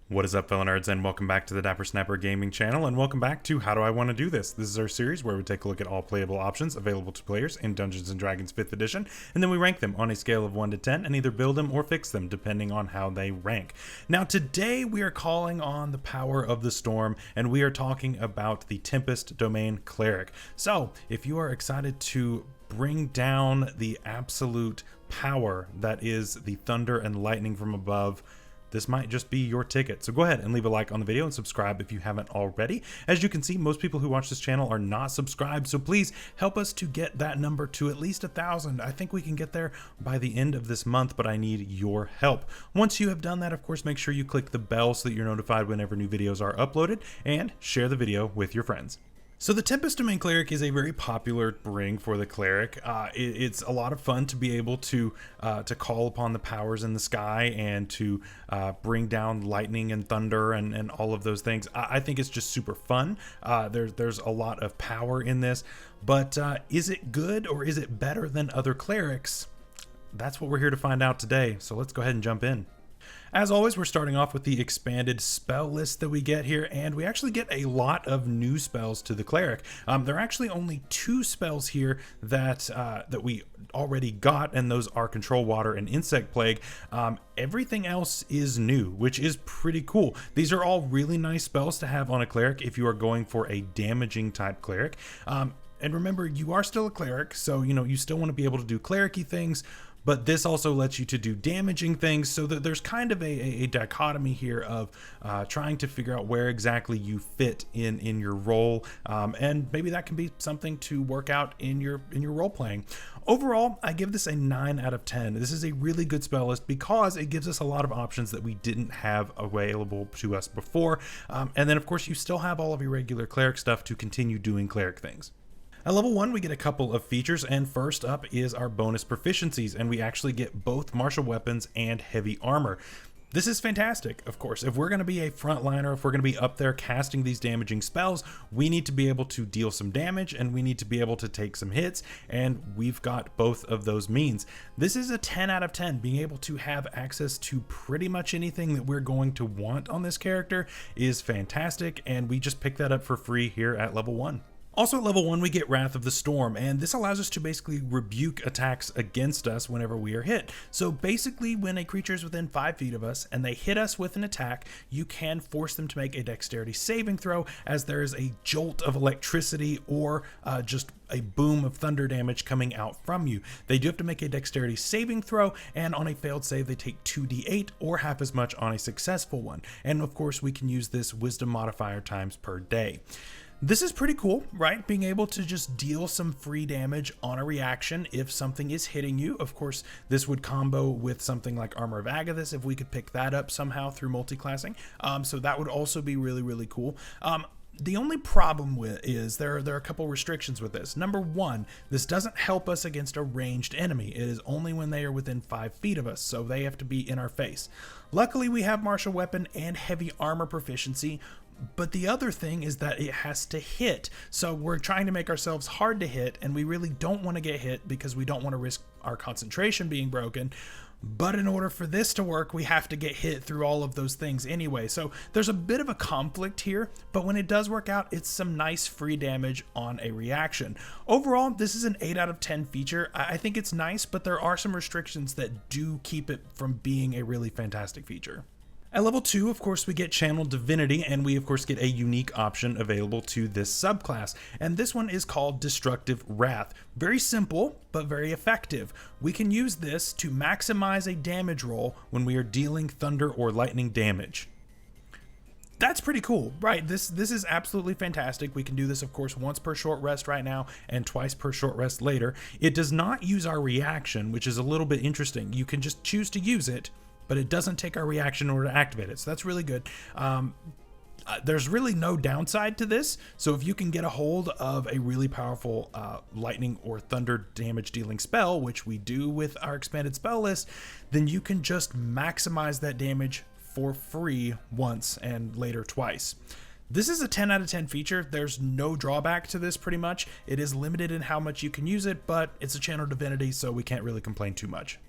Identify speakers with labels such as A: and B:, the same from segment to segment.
A: What is up, fellow nerds, and welcome back to the Dapper Snapper Gaming channel, and welcome back to How Do I Want to Do This? This is our series where we take a look at all playable options available to players in Dungeons & Dragons 5th edition, and then we rank them on a scale of 1 to 10 and either build them or fix them depending on how they rank. Now today we are calling on the power of the storm, and we are talking about the Tempest Domain Cleric. So if you are excited to bring down the absolute power that is the thunder and lightning from above, this might just be your ticket. So go ahead and leave a like on the video and subscribe if you haven't already. As you can see, most people who watch this channel are not subscribed, so please help us to get that number to at least 1,000. I think we can get there by the end of this month, but I need your help. Once you have done that, of course, make sure you click the bell so that you're notified whenever new videos are uploaded, and share the video with your friends. So the Tempest Domain Cleric is a very popular bring for the cleric. It's a lot of fun to be able to call upon the powers in the sky and to bring down lightning and thunder and all of those things. I think it's just super fun. There's a lot of power in this, but is it good or is it better than other clerics? That's what we're here to find out today. So let's go ahead and jump in. As always, we're starting off with the expanded spell list that we get here, and we actually get a lot of new spells to the cleric. There are actually only 2 spells here that we already got, and those are Control Water and Insect Plague. Everything else is new, which is pretty cool. These are all really nice spells to have on a cleric if you are going for a damaging type cleric. And remember, you are still a cleric, so you still want to be able to do cleric-y things, but this also lets you to do damaging things, so that there's kind of a dichotomy here of trying to figure out where exactly you fit in your role, and maybe that can be something to work out in your role playing. Overall, I give this a 9 out of 10. This is a really good spell list because it gives us a lot of options that we didn't have available to us before, and then of course you still have all of your regular cleric stuff to continue doing cleric things. At level 1, we get a couple of features, and first up is our bonus proficiencies, and we actually get both martial weapons and heavy armor. This is fantastic, of course. If we're going to be a frontliner, if we're going to be up there casting these damaging spells, we need to be able to deal some damage, and we need to be able to take some hits, and we've got both of those means. This is a 10 out of 10. Being able to have access to pretty much anything that we're going to want on this character is fantastic, and we just pick that up for free here at level 1. Also at level 1, we get Wrath of the Storm, and this allows us to basically rebuke attacks against us whenever we are hit. So basically, when a creature is within 5 feet of us and they hit us with an attack, you can force them to make a dexterity saving throw, as there is a jolt of electricity or just a boom of thunder damage coming out from you. They do have to make a dexterity saving throw, and on a failed save they take 2d8 or half as much on a successful one. And of course we can use this wisdom modifier times per day. This is pretty cool, right? Being able to just deal some free damage on a reaction if something is hitting you. Of course, this would combo with something like Armor of Agathis if we could pick that up somehow through multiclassing. So that would also be really, really cool. The only problem with is there are a couple restrictions with this. Number 1, this doesn't help us against a ranged enemy. It is only when they are within 5 feet of us, so they have to be in our face. Luckily, we have martial weapon and heavy armor proficiency, but the other thing is that it has to hit. So we're trying to make ourselves hard to hit, and we really don't want to get hit because we don't want to risk our concentration being broken. But in order for this to work, we have to get hit through all of those things anyway. So there's a bit of a conflict here, but when it does work out, it's some nice free damage on a reaction. Overall, this is an 8 out of 10 feature. I think it's nice, but there are some restrictions that do keep it from being a really fantastic feature. At level 2, of course, we get Channel Divinity, and we of course get a unique option available to this subclass, and this one is called Destructive Wrath. Very simple, but very effective. We can use this to maximize a damage roll when we are dealing thunder or lightning damage. That's pretty cool, right? This is absolutely fantastic. We can do this, of course, once per short rest right now and twice per short rest later. It does not use our reaction, which is a little bit interesting. You can just choose to use it, but it doesn't take our reaction in order to activate it. So that's really good. There's really no downside to this. So if you can get a hold of a really powerful lightning or thunder damage dealing spell, which we do with our expanded spell list, then you can just maximize that damage for free once and later twice. This is a 10 out of 10 feature. There's no drawback to this pretty much. It is limited in how much you can use it, but it's a Channel Divinity, so we can't really complain too much.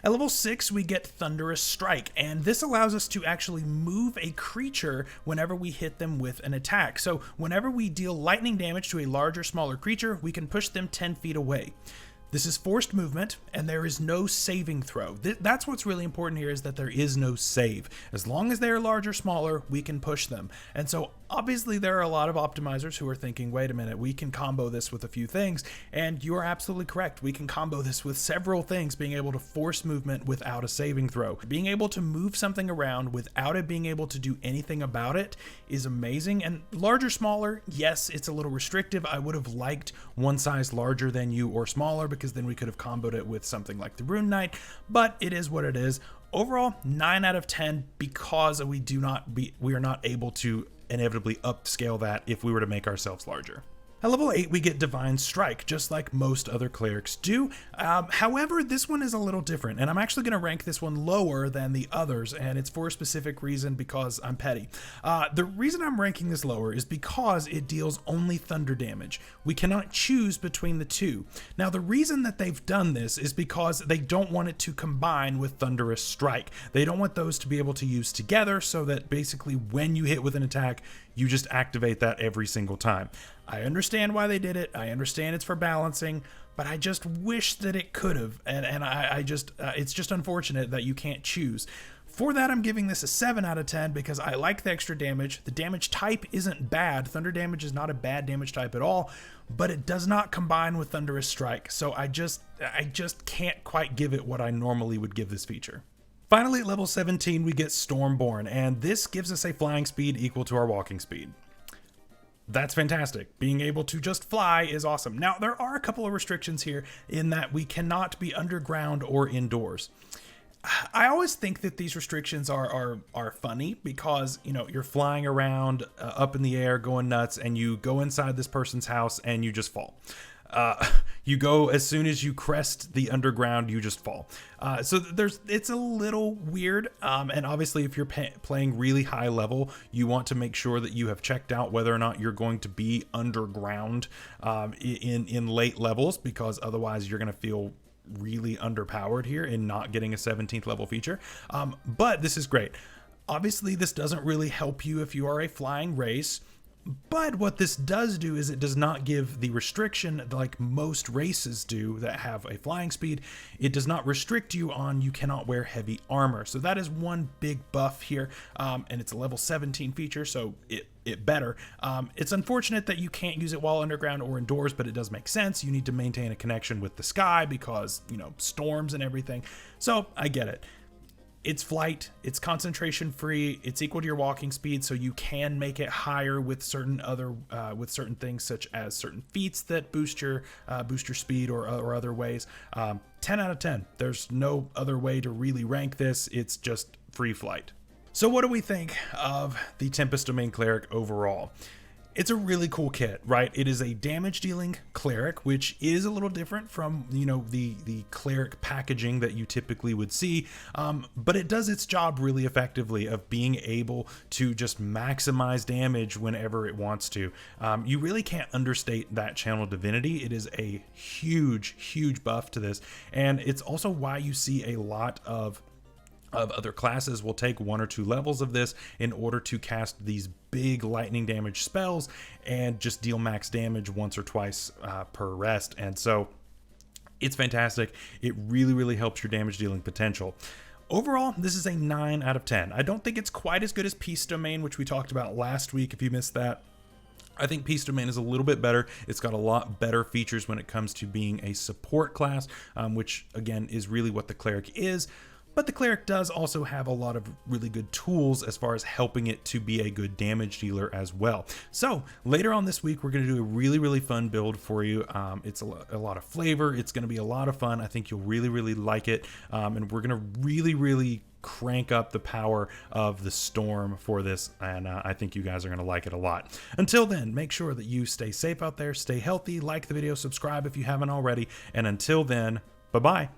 B: At level 6, we get Thunderous Strike, and this allows us to actually move a creature whenever we hit them with an attack. So whenever we deal lightning damage to a larger, smaller creature, we can push them 10 feet away. This is forced movement, and there is no saving throw. That's what's really important here, is that there is no save. As long as they are larger, smaller, we can push them. And so obviously there are a lot of optimizers who are thinking, wait a minute, we can combo this with a few things, and you are absolutely correct. We can combo this with several things, being able to force movement without a saving throw. Being able to move something around without it being able to do anything about it is amazing. And larger, smaller, yes, it's a little restrictive. I would have liked one size larger than you or smaller, because then we could have comboed it with something like the Rune Knight, but it is what it is. Overall, 9 out of 10, because we are not able to inevitably upscale that if we were to make ourselves larger. At level 8, we get Divine Strike, just like most other clerics do. However, this one is a little different, and I'm actually going to rank this one lower than the others, and it's for a specific reason, because I'm petty. The reason I'm ranking this lower is because it deals only thunder damage. We cannot choose between the two. Now, the reason that they've done this is because they don't want it to combine with Thunderous Strike. They don't want those to be able to use together, so that basically when you hit with an attack, you just activate that every single time. I understand why they did it. I understand it's for balancing, but I just wish that it could have. And it's just unfortunate that you can't choose. For that, I'm giving this a 7 out of 10 because I like the extra damage. The damage type isn't bad. Thunder damage is not a bad damage type at all, but it does not combine with Thunderous Strike. So I just can't quite give it what I normally would give this feature. Finally, at level 17, we get Stormborn, and this gives us a flying speed equal to our walking speed. That's fantastic. Being able to just fly is awesome. Now, there are a couple of restrictions here in that we cannot be underground or indoors. I always think that these restrictions are funny because, you know, you're flying around up in the air going nuts, and you go inside this person's house and you just fall. You go, as soon as you crest the underground, you just fall. So it's a little weird. And obviously if you're playing really high level, you want to make sure that you have checked out whether or not you're going to be underground in late levels, because otherwise you're going to feel really underpowered here in not getting a 17th level feature. But this is great. Obviously this doesn't really help you if you are a flying race. But what this does do is it does not give the restriction like most races do that have a flying speed. It does not restrict you on you cannot wear heavy armor. So that is one big buff here, and it's a level 17 feature, so it better. It's unfortunate that you can't use it while underground or indoors, but it does make sense. You need to maintain a connection with the sky because, you know, storms and everything. So I get it. It's flight, it's concentration free, it's equal to your walking speed, so you can make it higher with certain things such as certain feats that boost your speed or other ways. 10 out of 10. There's no other way to really rank this. It's just free flight. So what do we think of the Tempest Domain Cleric overall? It's a really cool kit, right? It is a damage dealing cleric, which is a little different from, you know, the cleric packaging that you typically would see, but it does its job really effectively of being able to just maximize damage whenever it wants to. You really can't understate that channel divinity. It is a huge buff to this, and it's also why you see a lot of other classes will take 1 or 2 levels of this in order to cast these big lightning damage spells and just deal max damage once or twice per rest. And so it's fantastic. It really helps your damage dealing potential. Overall, this is a 9 out of 10. I don't think it's quite as good as Peace Domain, which we talked about last week if you missed that. I think Peace Domain is a little bit better. It's got a lot better features when it comes to being a support class, which again is really what the cleric is. But the cleric does also have a lot of really good tools as far as helping it to be a good damage dealer as well. So later on this week, we're going to do a really fun build for you. It's a lot of flavor. It's going to be a lot of fun. I think you'll really like it. And we're going to really crank up the power of the storm for this, and I think you guys are going to like it a lot. Until then, make sure that you stay safe out there, stay healthy, like the video, subscribe if you haven't already, and until then, bye-bye.